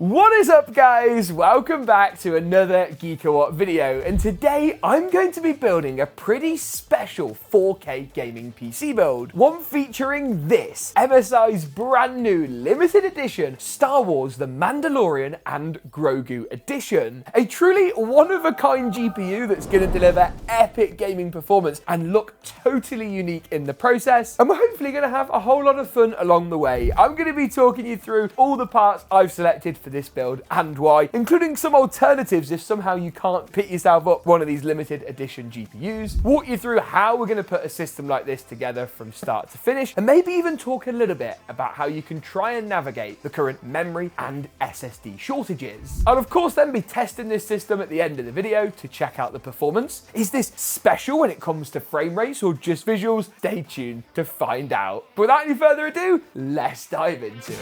What is up, guys? Welcome back to another GeekaWhat video, and today I'm going to be building a pretty special 4K gaming PC build. One featuring this, MSI's brand new limited edition Star Wars The Mandalorian and Grogu Edition. A truly one-of-a-kind GPU that's going to deliver epic gaming performance and look totally unique in the process, and we're hopefully going to have a whole lot of fun along the way. I'm going to be talking you through all the parts I've selected for this build and why, including some alternatives if somehow you can't pick yourself up one of these limited edition GPUs, walk you through how we're going to put a system like this together from start to finish, and maybe even talk a little bit about how you can try and navigate the current memory and SSD shortages. I'll of course then be testing this system at the end of the video to check out the performance. Is this special when it comes to frame rates or just visuals? Stay tuned to find out. But without any further ado, let's dive into it.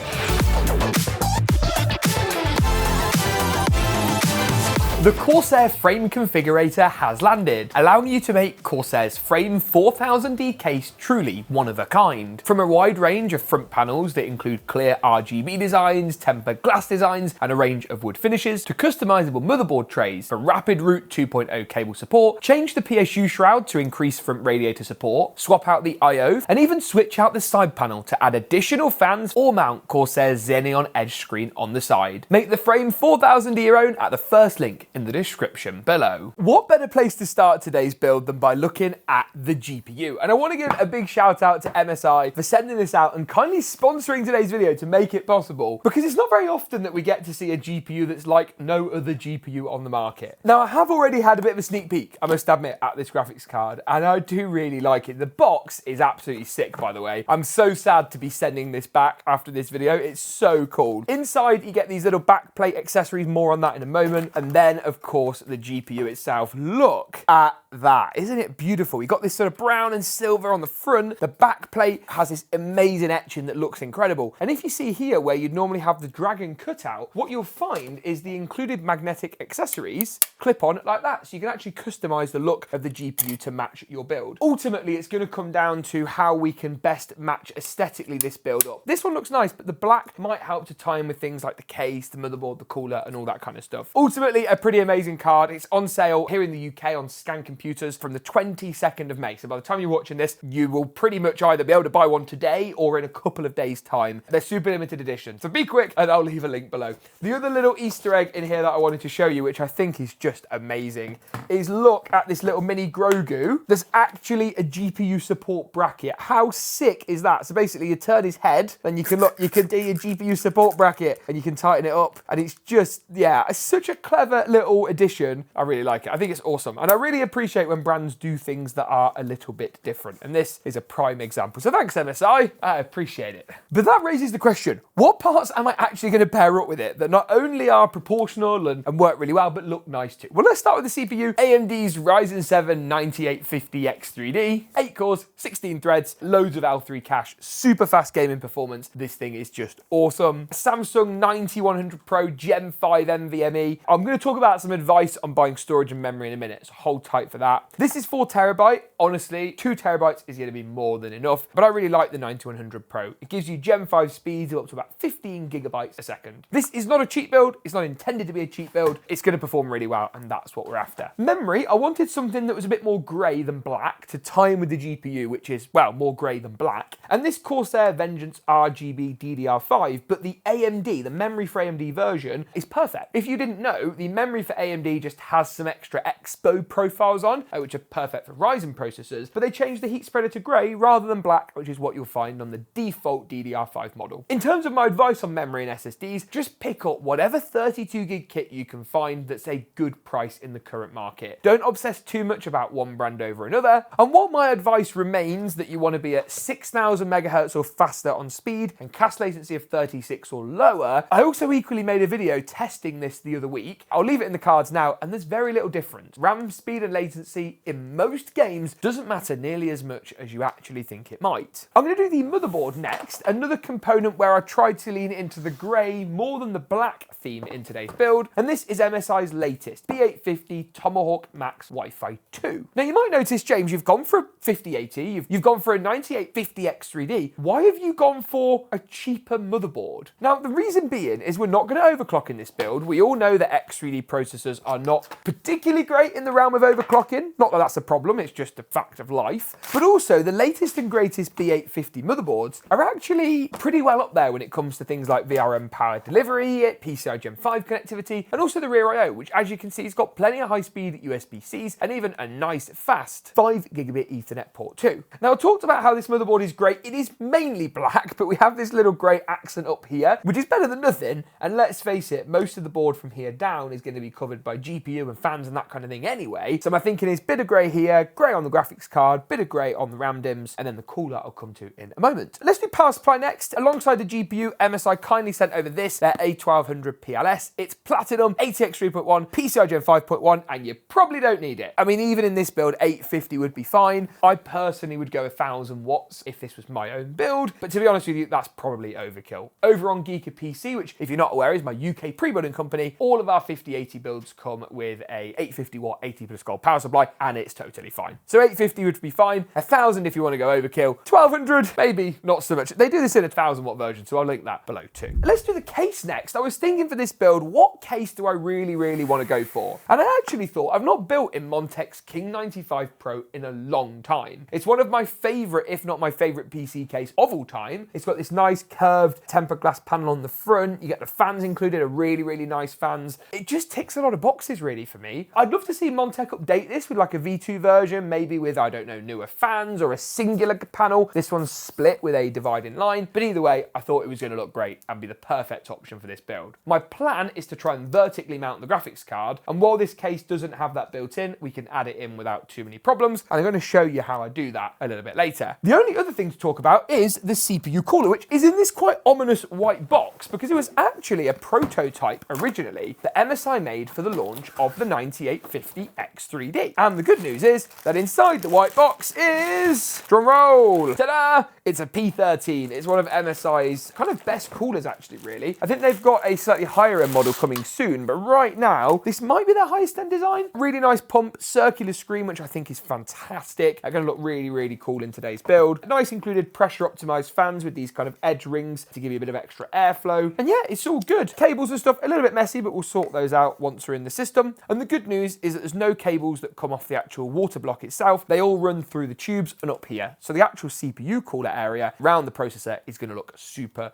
The Corsair frame configurator has landed, allowing you to make Corsair's frame 4000D case truly one of a kind. From a wide range of front panels that include clear RGB designs, tempered glass designs, and a range of wood finishes, to customizable motherboard trays for rapid route 2.0 cable support, change the PSU shroud to increase front radiator support, swap out the I/O, and even switch out the side panel to add additional fans or mount Corsair's Xeneon Edge screen on the side. Make the frame 4000D your own at the first link in the description below. What better place to start today's build than by looking at the GPU? And I want to give a big shout out to MSI for sending this out and kindly sponsoring today's video to make it possible, because it's not very often that we get to see a GPU that's like no other GPU on the market. Now, I have already had a bit of a sneak peek, I must admit, at this graphics card, and I do really like it. The box is absolutely sick, by the way. I'm so sad to be sending this back after this video. It's so cool. Inside, you get these little backplate accessories, more on that in a moment, and then of course the GPU itself. Look at that, isn't it beautiful? You've got this sort of brown and silver on the front. The back plate has this amazing etching that looks incredible, and if you see here where you'd normally have the dragon cutout, what you'll find is the included magnetic accessories clip on like that, so you can actually customize the look of the GPU to match your build. Ultimately, it's going to come down to how we can best match aesthetically this build up. This one looks nice, but the black might help to tie in with things like the case, the motherboard, the cooler, and all that kind of stuff. Ultimately, a pretty amazing card. It's on sale here in the UK on Scan Computers from the 22nd of May. So by the time you're watching this, you will pretty much either be able to buy one today or in a couple of days' time. They're super limited edition, so be quick, and I'll leave a link below. The other little Easter egg in here that I wanted to show you, which I think is just amazing, is look at this little mini Grogu. There's actually a GPU support bracket. How sick is that? So basically, you turn his head, then you can look, you can do your GPU support bracket, and you can tighten it up, and it's just, yeah, it's such a clever little addition. I really like it. I think it's awesome, and I really appreciate when brands do things that are a little bit different, and this is a prime example. So thanks, MSI. I appreciate it. But that raises the question, what parts am I actually going to pair up with it that not only are proportional and work really well, but look nice too? Well, let's start with the CPU. AMD's Ryzen 7 9850X3D, 8 cores, 16 threads, loads of L3 cache, super fast gaming performance. This thing is just awesome. Samsung 9100 Pro Gen 5 NVMe. I'm going to talk about some advice on buying storage and memory in a minute, so hold tight for that. This is 4TB. Honestly, 2TB is going to be more than enough, but I really like the 9100 Pro. It gives you Gen 5 speeds of up to about 15 gigabytes a second. This is not a cheap build. It's not intended to be a cheap build. It's going to perform really well, and that's what we're after. Memory, I wanted something that was a bit more grey than black to tie in with the GPU, which is, well, more grey than black. And this Corsair Vengeance RGB DDR5, but the AMD, the memory for AMD version, is perfect. If you didn't know, the memory for AMD just has some extra Expo profiles on, which are perfect for Ryzen processors, but they changed the heat spreader to grey rather than black, which is what you'll find on the default DDR5 model. In terms of my advice on memory and SSDs, just pick up whatever 32 gig kit you can find that's a good price in the current market. Don't obsess too much about one brand over another, and while my advice remains that you want to be at 6000 megahertz or faster on speed and cache latency of 36 or lower, I also equally made a video testing this the other week. I'll leave it in in the cards now, and there's very little difference. RAM speed and latency in most games doesn't matter nearly as much as you actually think it might. I'm going to do the motherboard next, another component where I tried to lean into the grey more than the black theme in today's build, and this is MSI's latest P850 Tomahawk Max Wi-Fi 2. Now you might notice, James, you've gone for a 5080, you've gone for a 9850 X3D. Why have you gone for a cheaper motherboard? Now the reason being is we're not going to overclock in this build. We all know that X3D processors are not particularly great in the realm of overclocking. Not that that's a problem, it's just a fact of life. But also the latest and greatest P850 motherboards are actually pretty well up there when it comes to things like VRM power delivery, PCI Gen 5 connectivity, and also the rear I/O, which as you can see has got plenty of high-speed USB-Cs and even a nice fast 5 gigabit Ethernet port too. Now I talked about how this motherboard is great. It is mainly black, but we have this little grey accent up here, which is better than nothing. And let's face it, most of the board from here down is going to be covered by GPU and fans and that kind of thing anyway. So my thinking is bit of grey here, grey on the graphics card, bit of grey on the RAM DIMMs, and then the cooler I'll come to in a moment. Let's do power supply next. Alongside the GPU, MSI kindly sent over this, their A1200 PLS. It's Platinum, ATX 3.1, PCI Gen 5.1, and you probably don't need it. I mean, even in this build, 850 would be fine. I personally would go 1000 watts if this was my own build, but to be honest with you, that's probably overkill. Over on GeekaWhat PC, which if you're not aware is my UK pre-building company, all of our 5080 builds come with a 850 watt 80 plus gold power supply, and it's totally fine. So 850 would be fine, 1000 if you want to go overkill, 1200 maybe not so much. They do this in a 1000 watt version, so I'll link that below too. Let's do the case next. I was thinking for this build, what case do I really want to go for? And I actually thought I've not built in Montech's King 95 Pro in a long time. It's one of my favourite, if not my favourite PC case of all time. It's got this nice curved tempered glass panel on the front. You get the fans included, are really nice fans. It just ticks a lot of boxes really for me. I'd love to see Montech update this with like a V2 version, maybe with, I don't know, newer fans or a singular panel. This one's split with a dividing line, but either way, I thought it was going to look great and be the perfect option for this build. My plan is to try and vertically mount the graphics card, and while this case doesn't have that built in, we can add it in without too many problems, and I'm going to show you how I do that a little bit later. The only other thing to talk about is the CPU cooler, which is in this quite ominous white box because it was actually a prototype originally that MSI made for the launch of the 9850 X3D. And the good news is that inside the white box is, drum roll, ta-da, it's a P13. It's one of MSI's kind of best coolers actually, really. I think they've got a slightly higher end model coming soon, but right now, this might be their highest end design. Really nice pump, circular screen, which I think is fantastic. They're going to look really cool in today's build. Nice included pressure optimized fans with these kind of edge rings to give you a bit of extra airflow. And yeah, it's all good. Cables and stuff, a little bit messy, but we'll sort those out once we're in the system. And the good news is that there's no cables that come off the actual water block itself. They all run through the tubes and up here. So the actual CPU cooler area around the processor is going to look super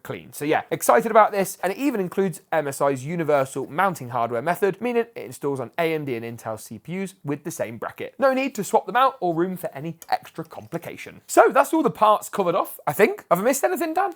clean. So yeah, excited about this. And it even includes MSI's universal mounting hardware method, meaning it installs on AMD and Intel CPUs with the same bracket. No need to swap them out or room for any extra complication. So that's all the parts covered off, I think. Have I missed anything, Dan?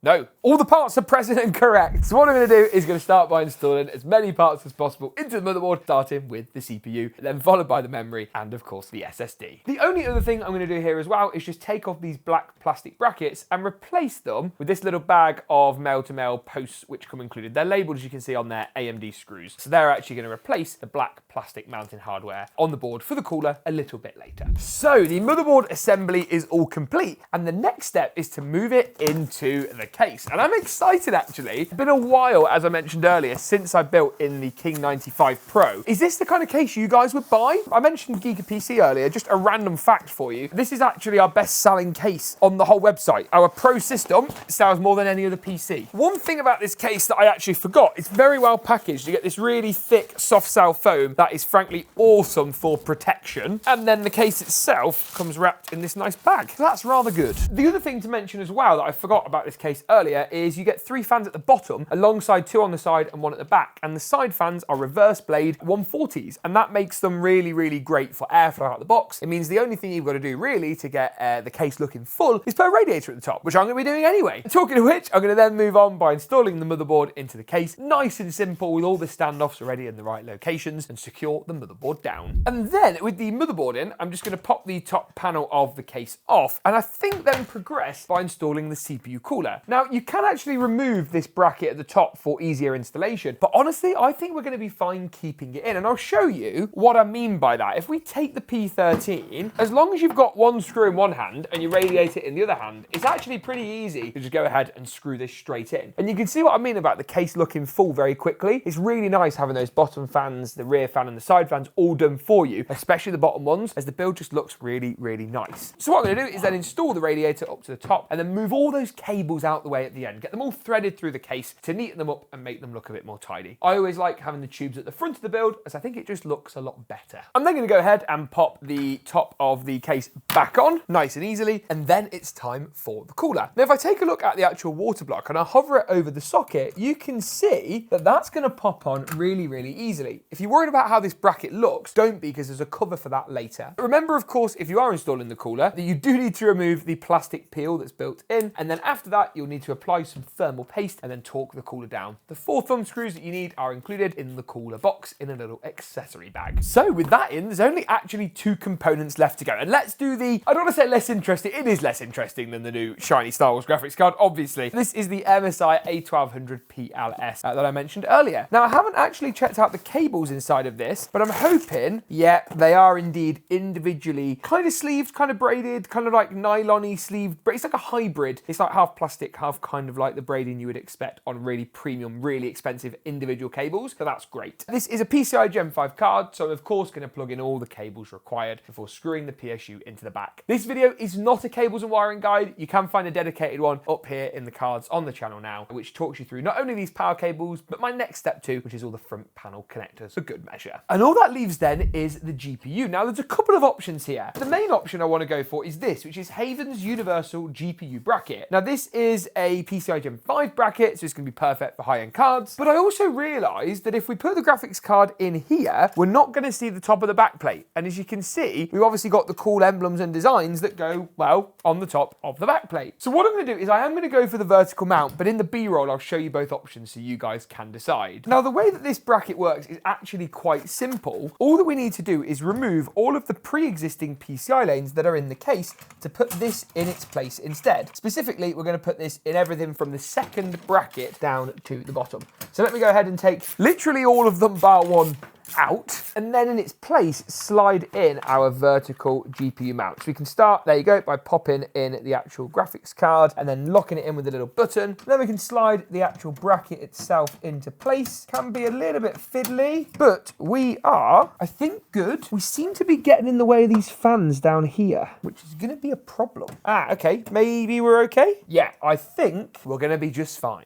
No, all the parts are present and correct. So what I'm going to do is going to start by installing as many parts as possible into the motherboard, starting with the CPU, then followed by the memory, and of course the SSD. The only other thing I'm going to do here as well is just take off these black plastic brackets and replace them with this little bag of male-to-male posts which come included. They're labelled, as you can see, on their AMD screws. So they're actually going to replace the black plastic mounting hardware on the board for the cooler a little bit later. So the motherboard assembly is all complete, and the next step is to move it into the case. And I'm excited actually. It's been a while, as I mentioned earlier, since I built in the King 95 Pro. Is this the kind of case you guys would buy? I mentioned GeekaWhat PC earlier, just a random fact for you. This is actually our best selling case on the whole website. Our Pro system sells more than any other PC. One thing about this case that I actually forgot, it's very well packaged. You get this really thick soft cell foam that is frankly awesome for protection. And then the case itself comes wrapped in this nice bag. So that's rather good. The other thing to mention as well that I forgot about this case earlier is you get 3 fans at the bottom alongside 2 on the side and 1 at the back, and the side fans are reverse blade 140s, and that makes them really great for airflow out the box. It means the only thing you've got to do really to get the case looking full is put a radiator at the top, which I'm going to be doing anyway. Talking of which, I'm going to then move on by installing the motherboard into the case, nice and simple with all the standoffs already in the right locations, and secure the motherboard down. And then with the motherboard in, I'm just going to pop the top panel of the case off, and I think then progress by installing the CPU cooler. Now, you can actually remove this bracket at the top for easier installation, but honestly, I think we're going to be fine keeping it in, and I'll show you what I mean by that. If we take the P13, as long as you've got one screw in one hand and you radiate it in the other hand, it's actually pretty easy to just go ahead and screw this straight in. And you can see what I mean about the case looking full very quickly. It's really nice having those bottom fans, the rear fan and the side fans all done for you, especially the bottom ones, as the build just looks really, really nice. So what I'm going to do is then install the radiator up to the top and then move all those cables out the way at the end, get them all threaded through the case to neaten them up and make them look a bit more tidy. I always like having the tubes at the front of the build, as I think it just looks a lot better. I'm then going to go ahead and pop the top of the case back on, nice and easily, and then it's time for the cooler. Now, if I take a look at the actual water block and I hover it over the socket, you can see that that's going to pop on really, really easily. If you're worried about how this bracket looks, don't be, because there's a cover for that later. But remember, of course, if you are installing the cooler, that you do need to remove the plastic peel that's built in, and then after that, you'll need to apply some thermal paste and then torque the cooler down. The 4 thumb screws that you need are included in the cooler box in a little accessory bag. So with that in, there's only actually 2 components left to go. And let's do the, I don't want to say less interesting, it is less interesting than the new shiny Star Wars graphics card, obviously. This is the MSI A1200 PLS that I mentioned earlier. Now, I haven't actually checked out the cables inside of this, but I'm hoping, yeah, they are indeed individually kind of sleeved, kind of braided, kind of like nylon-y sleeved, but it's like a hybrid. It's like half plastic, half kind of like the braiding you would expect on really premium, really expensive individual cables, so that's great. This is a PCI Gen 5 card, so I'm of course going to plug in all the cables required before screwing the PSU into the back. This video is not a cables and wiring guide. You can find a dedicated one up here in the cards on the channel now, which talks you through not only these power cables, but my next step too, which is all the front panel connectors for good measure. And all that leaves then is the GPU. Now, there's a couple of options here. The main option I want to go for is this, which is Haven's Universal GPU bracket. Now, this is a PCI Gen 5 bracket, so it's going to be perfect for high-end cards. But I also realized that if we put the graphics card in here, we're not going to see the top of the backplate. And as you can see, we've obviously got the cool emblems and designs that go, well, on the top of the backplate. So what I'm going to do is I am going to go for the vertical mount, but in the B-roll, I'll show you both options so you guys can decide. Now, the way that this bracket works is actually quite simple. All that we need to do is remove all of the pre-existing PCI lanes that are in the case to put this in its place instead. Specifically, we're going to put this in everything from the second bracket down to the bottom. So let me go ahead and take literally all of them bar one out, and then in its place slide in our vertical GPU mount. So we can start, there you go, by popping in the actual graphics card and then locking it in with a little button. Then we can slide the actual bracket itself into place. Can be a little bit fiddly, but we are, I think, good. We seem to be getting in the way of these fans down here, which is going to be a problem. Okay, maybe we're okay? Yeah, I think we're going to be just fine.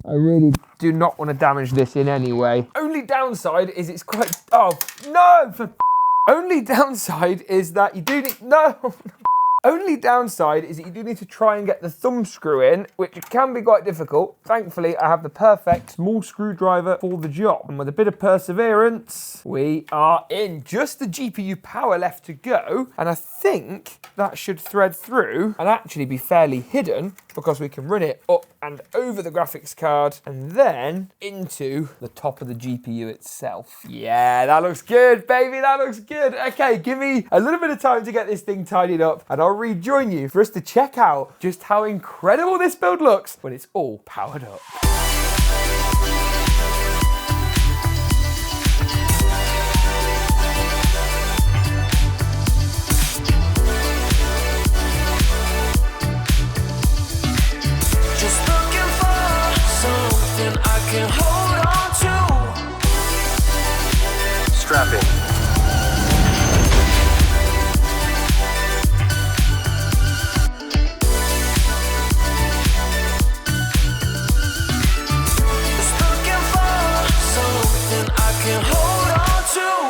I really do not want to damage this in any way. Only downside is it's quite, oh, no! Only downside is that you do need, no! Only downside is that you do need to try and get the thumb screw in, which can be quite difficult. Thankfully, I have the perfect small screwdriver for the job. And with a bit of perseverance, we are in. Just the GPU power left to go. And I think that should thread through and actually be fairly hidden, because we can run it up and over the graphics card and then into the top of the GPU itself. Yeah, that looks good, baby, that looks good. Okay, give me a little bit of time to get this thing tidied up and I'll rejoin you for us to check out just how incredible this build looks when it's all powered up. Strap in.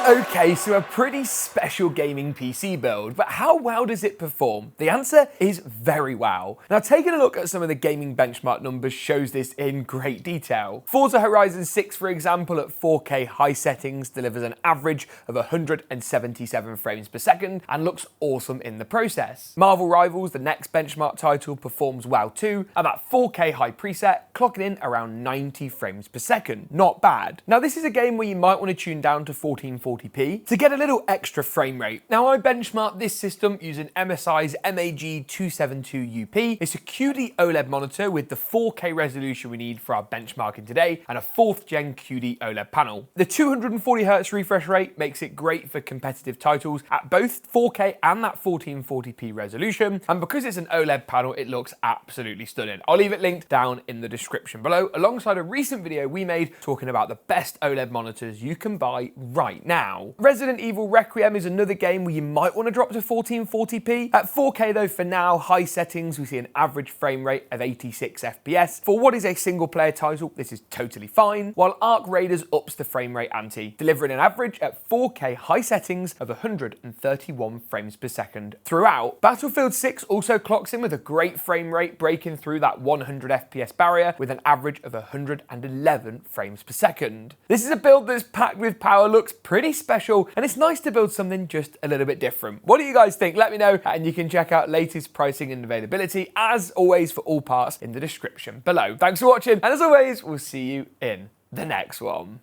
Okay, so a pretty special gaming PC build, but how well does it perform? The answer is very well. Now, taking a look at some of the gaming benchmark numbers shows this in great detail. Forza Horizon 6, for example, at 4K high settings delivers an average of 177 frames per second and looks awesome in the process. Marvel Rivals, the next benchmark title, performs well too, and at 4K high preset, clocking in around 90 frames per second. Not bad. Now, this is a game where you might want to tune down to 1440 1440p to get a little extra frame rate. Now I benchmarked this system using MSI's MAG 272UP. It's a QD-OLED monitor with the 4K resolution we need for our benchmarking today and a 4th gen QD-OLED panel. The 240Hz refresh rate makes it great for competitive titles at both 4K and that 1440p resolution, and because it's an OLED panel, it looks absolutely stunning. I'll leave it linked down in the description below, alongside a recent video we made talking about the best OLED monitors you can buy right now. Resident Evil Requiem is another game where you might want to drop to 1440p. At 4K though, for now, high settings, we see an average frame rate of 86 FPS. For what is a single player title, this is totally fine, while Arc Raiders ups the frame rate ante, delivering an average at 4K high settings of 131 frames per second throughout. Battlefield 6 also clocks in with a great frame rate, breaking through that 100 FPS barrier with an average of 111 frames per second. This is a build that's packed with power, looks pretty special, and it's nice to build something just a little bit different. What do you guys think? Let me know, and you can check out latest pricing and availability, as always, for all parts in the description below. Thanks for watching, and as always, we'll see you in the next one.